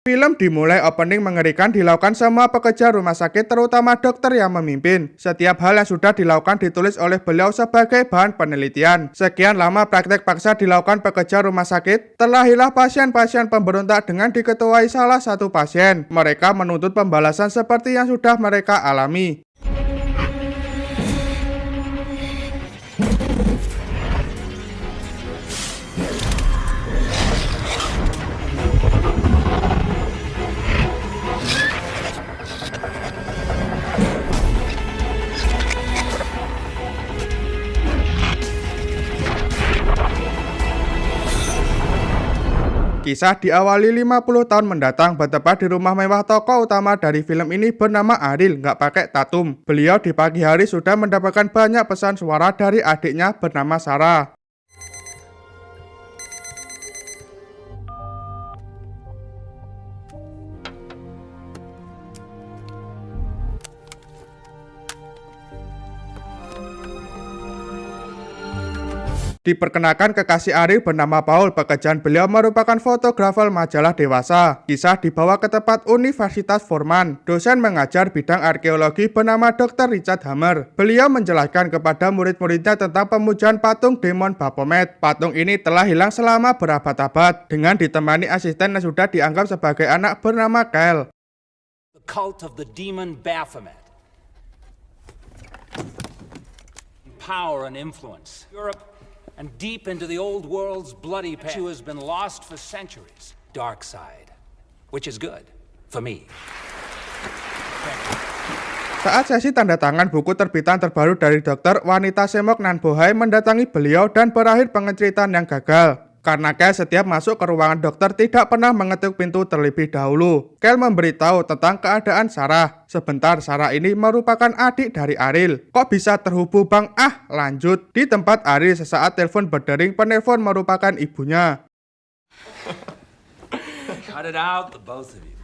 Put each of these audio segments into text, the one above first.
Film dimulai opening mengerikan dilakukan semua pekerja rumah sakit terutama dokter yang memimpin. Setiap hal yang sudah dilakukan ditulis oleh beliau sebagai bahan penelitian. Sekian lama praktek paksa dilakukan pekerja rumah sakit, terlahirlah pasien-pasien pemberontak dengan diketuai salah satu pasien. Mereka menuntut pembalasan seperti yang sudah mereka alami. Kisah diawali 50 tahun mendatang bertempat di rumah mewah tokoh utama dari film ini bernama Ariel, nggak pakai tatum. Beliau di pagi hari sudah mendapatkan banyak pesan suara dari adiknya bernama Sarah. Diperkenalkan kekasih Ariel bernama Paul. Pekerjaan beliau merupakan fotografer majalah dewasa. Kisah dibawa ke tempat Universitas Forman. Dosen mengajar bidang arkeologi bernama Dr. Richard Hammer. Beliau menjelaskan kepada murid-muridnya tentang pemujaan patung demon Baphomet. Patung ini telah hilang selama berabad-abad, dengan ditemani asisten yang sudah dianggap sebagai anak bernama Kyle. The cult of the demon Baphomet. Power and influence. Europe and deep into the old world's bloody past, who has been lost for centuries. Dark side, which is good for me. Saat sesi tanda tangan buku terbitan terbaru dari dokter, wanita Semok Nan Bohai mendatangi beliau dan berakhir pengecritan yang gagal. Karena Kel setiap masuk ke ruangan dokter tidak pernah mengetuk pintu terlebih dahulu. Kel memberitahu tentang keadaan Sarah. Sebentar, Sarah ini merupakan adik dari Ariel. Kok bisa terhubung bang? Lanjut. Di tempat Ariel sesaat telepon berdering, penelpon merupakan ibunya. Cut it out, the both of you.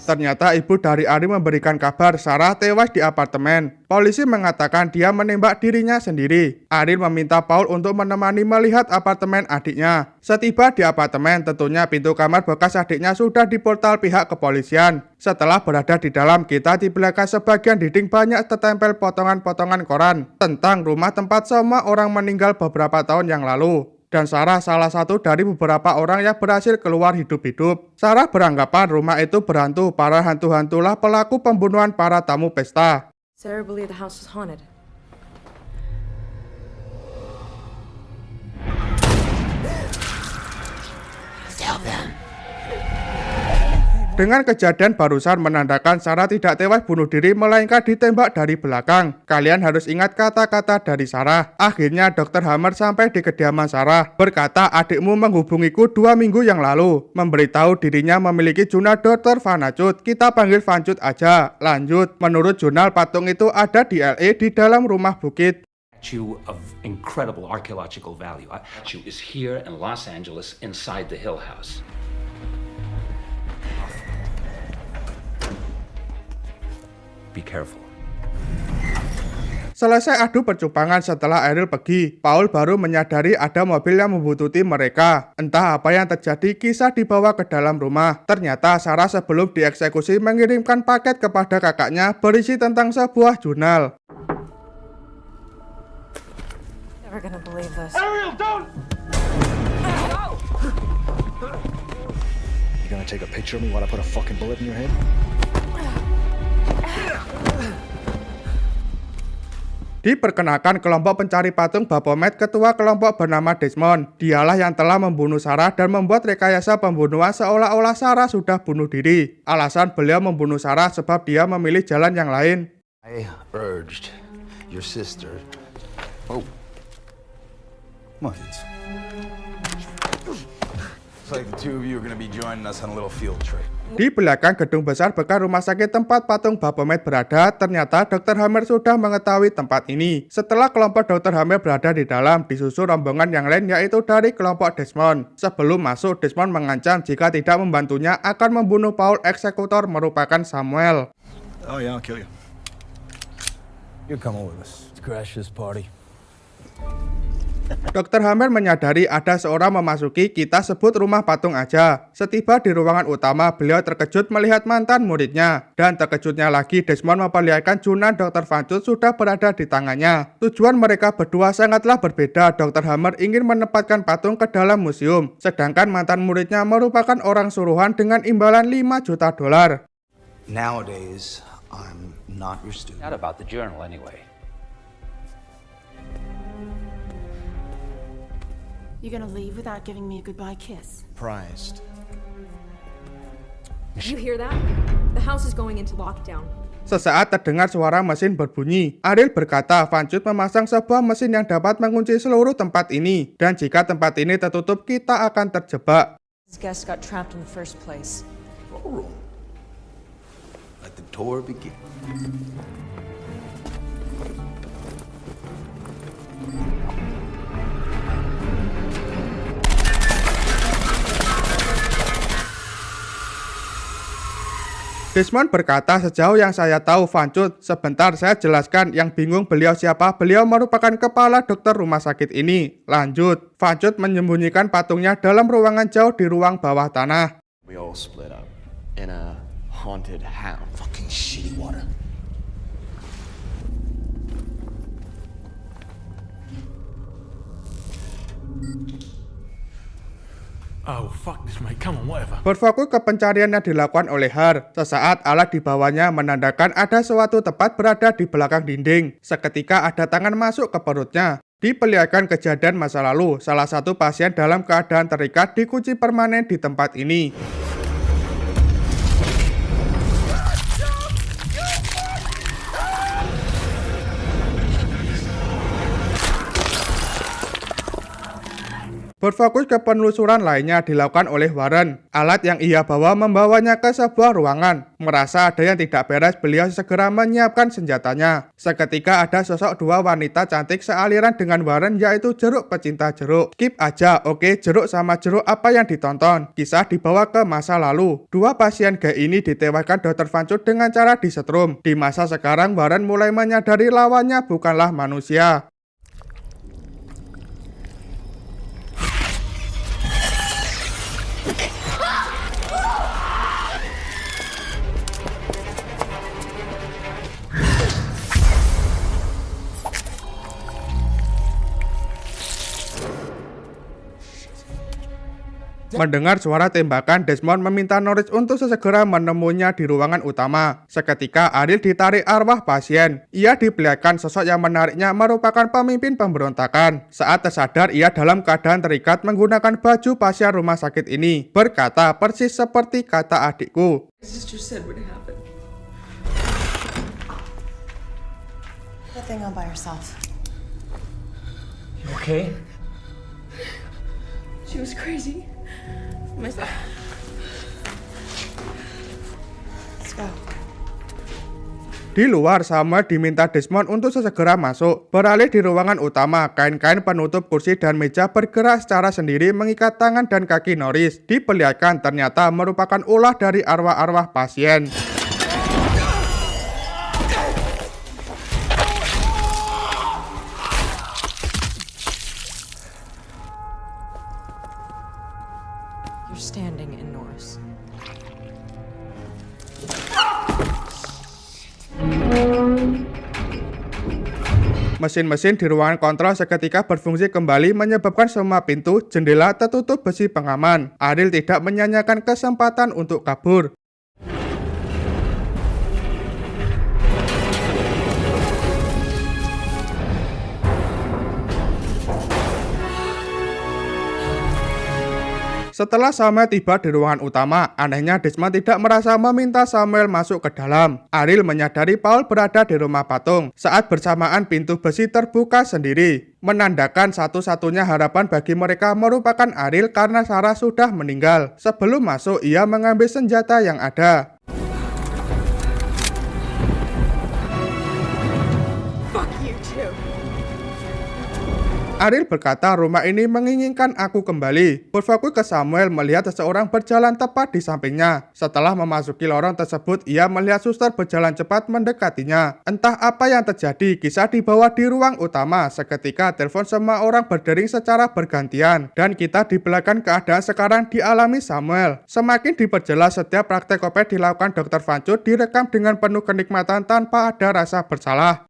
Ternyata ibu dari Ariel memberikan kabar Sarah tewas di apartemen. Polisi mengatakan dia menembak dirinya sendiri. Ariel meminta Paul untuk menemani melihat apartemen adiknya. Setiba di apartemen, tentunya pintu kamar bekas adiknya sudah diportal pihak kepolisian. Setelah berada di dalam, kita diperlihatkan sebagian dinding banyak tertempel potongan-potongan koran tentang rumah tempat semua orang meninggal beberapa tahun yang lalu. Dan Sarah salah satu dari beberapa orang yang berhasil keluar hidup-hidup. Sarah beranggapan rumah itu berhantu. Para hantu-hantulah pelaku pembunuhan para tamu pesta. Sarah believed the house was haunted. Dengan kejadian barusan menandakan Sarah tidak tewas bunuh diri melainkan ditembak dari belakang. Kalian harus ingat kata-kata dari Sarah. Akhirnya Dr. Hammer sampai di kediaman Sarah. Berkata, adikmu menghubungiku 2 minggu yang lalu. Memberitahu dirinya memiliki jurnal Dr. Vanacut. Kita panggil Vancut aja. Lanjut, menurut jurnal patung itu ada di LA di dalam rumah bukit. Statue of incredible archaeological value. Statue is here in Los Angeles inside the Hill House. Be careful. Selesai adu percumpangan setelah Ariel pergi, Paul baru menyadari ada mobil yang membuntuti mereka. Entah apa yang terjadi, kisah dibawa ke dalam rumah. Ternyata Sarah sebelum dieksekusi mengirimkan paket kepada kakaknya berisi tentang sebuah jurnal. Never gonna believe this. Ariel, don't! You gonna take a picture of me while I put a fucking bullet in your head? Diperkenalkan kelompok pencari patung Baphomet, ketua kelompok bernama Desmond. Dialah yang telah membunuh Sarah dan membuat rekayasa pembunuhan seolah-olah Sarah sudah bunuh diri. Alasan beliau membunuh Sarah sebab dia memilih jalan yang lain. I urged your sister. Oh. What? It's like the two of you are gonna be joining us on a little field trip. Di belakang gedung besar bekas rumah sakit tempat patung Baphomet berada, ternyata Dr. Hammer sudah mengetahui tempat ini. Setelah kelompok Dr. Hammer berada di dalam, disusul rombongan yang lain yaitu dari kelompok Desmond. Sebelum masuk, Desmond mengancam jika tidak membantunya akan membunuh Paul. Eksekutor merupakan Samuel. Oh yeah, I'll kill you. You're coming with us. Let's crash this party. Dr. Hammer menyadari ada seorang memasuki, kita sebut rumah patung aja. Setiba di ruangan utama, beliau terkejut melihat mantan muridnya. Dan terkejutnya lagi, Desmond memperlihatkan Junan Dr. Fancut sudah berada di tangannya. Tujuan mereka berdua sangatlah berbeda. Dr. Hammer ingin menempatkan patung ke dalam museum. Sedangkan mantan muridnya merupakan orang suruhan dengan imbalan $5 juta. Nowadays, I'm not your student. Not about the journal, anyway. You gonna leave without giving me a goodbye kiss? Surprised. You hear that? The house is going into lockdown. Sesaat terdengar suara mesin berbunyi. Ariel berkata Fancut memasang sebuah mesin yang dapat mengunci seluruh tempat ini. Dan jika tempat ini tertutup, kita akan terjebak. This guest got trapped in the first place. Let the tour begin. Desmond berkata, sejauh yang saya tahu Fancut, sebentar saya jelaskan, yang bingung beliau siapa, beliau merupakan kepala dokter rumah sakit ini. Lanjut, Fancut menyembunyikan patungnya dalam ruangan jauh di ruang bawah tanah. We all split up in a haunted house. Fucking shitty water. Oh, fuck this, mate. Come on, whatever. Berfokus ke pencarian yang dilakukan oleh Har. Sesaat alat di bawahnya menandakan ada suatu tempat berada di belakang dinding. Seketika ada tangan masuk ke perutnya. Diperlihatkan kejadian masa lalu, salah satu pasien dalam keadaan terikat dikunci permanen di tempat ini. Berfokus ke penelusuran lainnya dilakukan oleh Warren. Alat yang ia bawa membawanya ke sebuah ruangan. Merasa ada yang tidak beres, beliau segera menyiapkan senjatanya. Seketika ada sosok dua wanita cantik sealiran dengan Warren, yaitu jeruk pecinta jeruk. Skip aja, oke, jeruk sama jeruk apa yang ditonton. Kisah dibawa ke masa lalu. Dua pasien gay ini ditewaskan Dr. Fancut dengan cara disetrum. Di masa sekarang, Warren mulai menyadari lawannya bukanlah manusia. Mendengar suara tembakan, Desmond meminta Norris untuk sesegera menemuinya di ruangan utama. Seketika Ariel ditarik arwah pasien. Ia diperlihatkan sosok yang menariknya merupakan pemimpin pemberontakan. Saat tersadar, ia dalam keadaan terikat menggunakan baju pasien rumah sakit ini. Berkata persis seperti kata adikku. Sister said what happened. Good thing all by herself. You okay? She was crazy. Let's go. Di luar, Samuel diminta Desmond untuk sesegera masuk. Beralih di ruangan utama, kain-kain penutup kursi dan meja bergerak secara sendiri mengikat tangan dan kaki Norris. Diperlihatkan ternyata merupakan ulah dari arwah-arwah pasien. You're standing in Norris. Mesin-mesin di ruangan kontrol seketika berfungsi kembali menyebabkan semua pintu, jendela tertutup besi pengaman. Ariel tidak menyanyiakan kesempatan untuk kabur. Setelah Samuel tiba di ruangan utama, anehnya Desmond tidak merasa meminta Samuel masuk ke dalam. Ariel menyadari Paul berada di rumah patung. Saat bersamaan pintu besi terbuka sendiri, menandakan satu-satunya harapan bagi mereka merupakan Ariel karena Sarah sudah meninggal. Sebelum masuk, ia mengambil senjata yang ada. Ariel berkata rumah ini menginginkan aku kembali. Berfokus ke Samuel melihat seseorang berjalan tepat di sampingnya. Setelah memasuki lorong tersebut, ia melihat suster berjalan cepat mendekatinya. Entah apa yang terjadi, kisah dibawa di ruang utama. Seketika telepon semua orang berdering secara bergantian. Dan kita di belakang keadaan sekarang dialami Samuel. Semakin diperjelas setiap praktek opet dilakukan Dr. Vancut direkam dengan penuh kenikmatan tanpa ada rasa bersalah.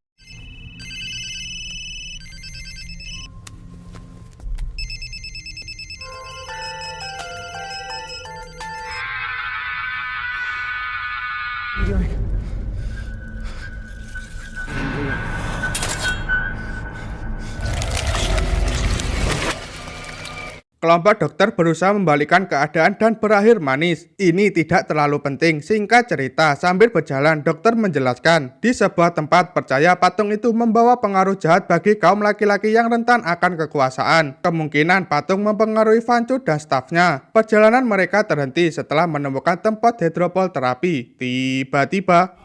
Kelompok dokter berusaha membalikkan keadaan dan berakhir manis. Ini tidak terlalu penting. Singkat cerita, sambil berjalan, dokter menjelaskan, di sebuah tempat percaya patung itu membawa pengaruh jahat bagi kaum laki-laki yang rentan akan kekuasaan. Kemungkinan patung mempengaruhi Vancut dan stafnya. Perjalanan mereka terhenti setelah menemukan tempat hidropol terapi. Tiba-tiba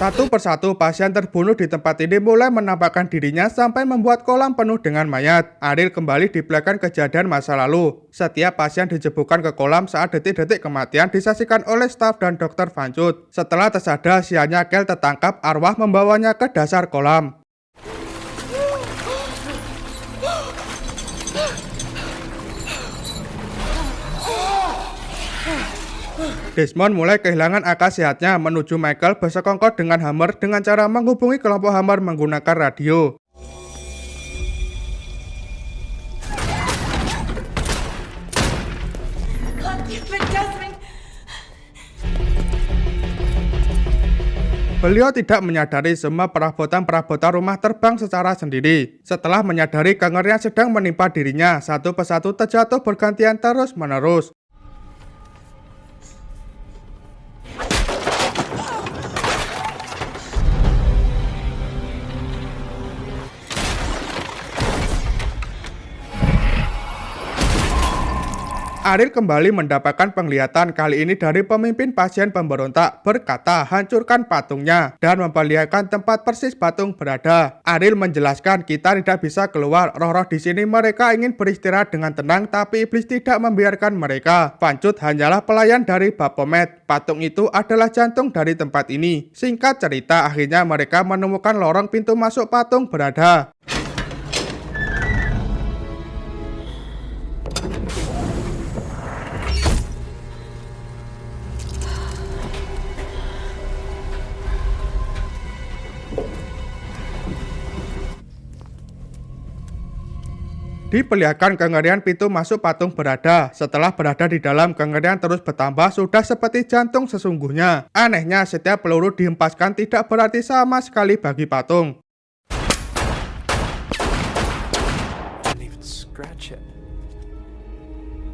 satu persatu pasien terbunuh di tempat ini mulai menampakkan dirinya sampai membuat kolam penuh dengan mayat. Ariel kembali di belakang kejadian masa lalu. Setiap pasien dijebukkan ke kolam saat detik-detik kematian disaksikan oleh staf dan dokter Vancut. Setelah tersadar, sianya Kel tertangkap, arwah membawanya ke dasar kolam. Desmond mulai kehilangan akal sehatnya menuju Michael bersekongkol dengan Hammer dengan cara menghubungi kelompok Hammer menggunakan radio. Beliau tidak menyadari semua perabotan-perabotan rumah terbang secara sendiri. Setelah menyadari kengerian sedang menimpa dirinya, satu persatu terjatuh bergantian terus-menerus. Ariel kembali mendapatkan penglihatan kali ini dari pemimpin pasien pemberontak berkata hancurkan patungnya dan memperlihatkan tempat persis patung berada. Ariel menjelaskan kita tidak bisa keluar, roh-roh di sini mereka ingin beristirahat dengan tenang tapi iblis tidak membiarkan mereka. Vancut hanyalah pelayan dari Baphomet. Patung itu adalah jantung dari tempat ini. Singkat cerita akhirnya mereka menemukan lorong pintu masuk patung berada. Diperlihatkan kengerian pintu masuk patung berada. Setelah berada di dalam, kengerian terus bertambah sudah seperti jantung sesungguhnya. Anehnya, setiap peluru dihempaskan tidak berarti sama sekali bagi patung.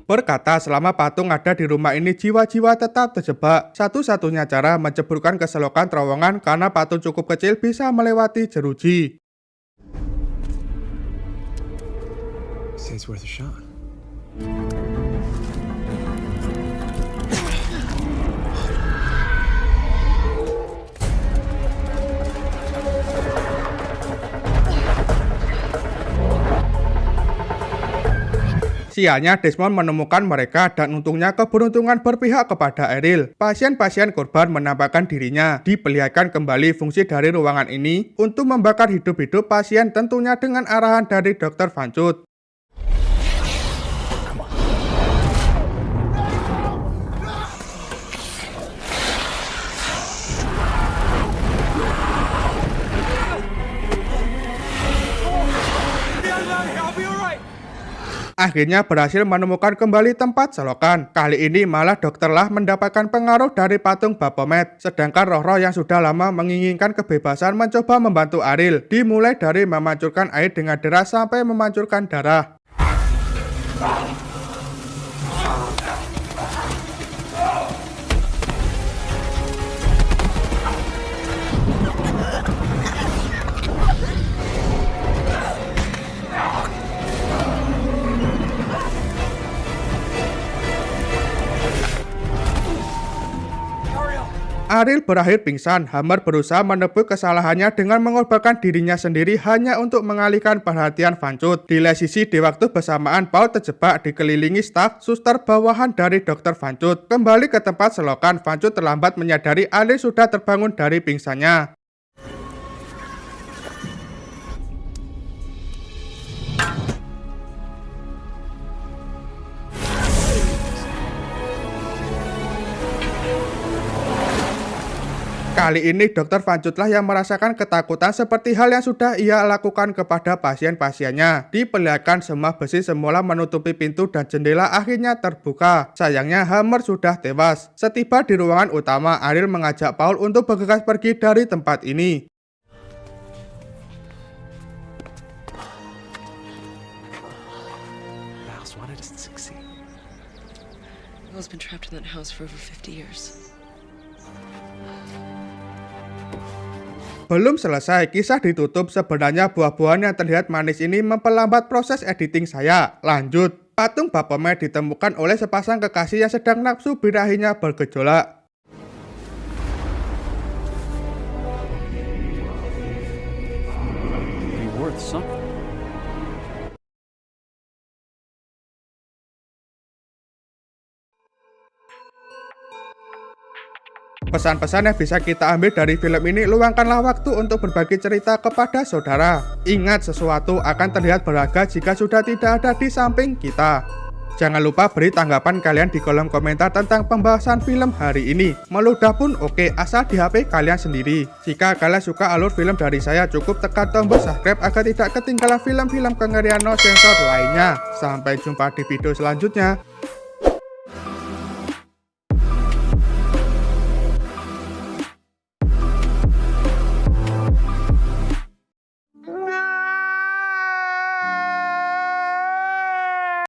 Berkata selama patung ada di rumah ini jiwa-jiwa tetap terjebak. Satu-satunya cara menceburkan ke selokan terowongan karena patung cukup kecil bisa melewati jeruji. It's worth a shot. Sialnya Desmond menemukan mereka dan untungnya keberuntungan berpihak kepada Ariel. Pasien-pasien korban menampakkan dirinya. Diperlihatkan kembali fungsi dari ruangan ini untuk membakar hidup-hidup pasien tentunya dengan arahan dari Dr. Vancut. Akhirnya berhasil menemukan kembali tempat selokan. Kali ini malah dokterlah mendapatkan pengaruh dari patung Baphomet. Sedangkan roh-roh yang sudah lama menginginkan kebebasan mencoba membantu Ariel. Dimulai dari memancurkan air dengan deras sampai memancurkan darah. Ariel berakhir pingsan. Hammer berusaha menebus kesalahannya dengan mengorbankan dirinya sendiri hanya untuk mengalihkan perhatian Vancut. Di lain sisi, di waktu bersamaan Paul terjebak dikelilingi staf suster bawahan dari Dr. Vancut. Kembali ke tempat selokan, Vancut terlambat menyadari Ariel sudah terbangun dari pingsannya. Kali ini Dr. Vancut lah yang merasakan ketakutan seperti hal yang sudah ia lakukan kepada pasien-pasiennya. Diperlihatkan semua besi semula menutupi pintu dan jendela akhirnya terbuka. Sayangnya Hammer sudah tewas. Setiba di ruangan utama, Ariel mengajak Paul untuk bergegas pergi dari tempat ini. Will's been trapped in that house for over 50 years. Belum selesai, kisah ditutup. Sebenarnya buah-buahan yang terlihat manis ini memperlambat proses editing saya. Lanjut, patung Baphomet ditemukan oleh sepasang kekasih yang sedang nafsu birahinya bergejolak. Be worth something. Pesan-pesan yang bisa kita ambil dari film ini, luangkanlah waktu untuk berbagi cerita kepada saudara. Ingat, sesuatu akan terlihat berharga jika sudah tidak ada di samping kita. Jangan lupa beri tanggapan kalian di kolom komentar tentang pembahasan film hari ini. Meludah pun oke, asal di HP kalian sendiri. Jika kalian suka alur film dari saya, cukup tekan tombol subscribe agar tidak ketinggalan film-film kengerian no sensor lainnya. Sampai jumpa di video selanjutnya.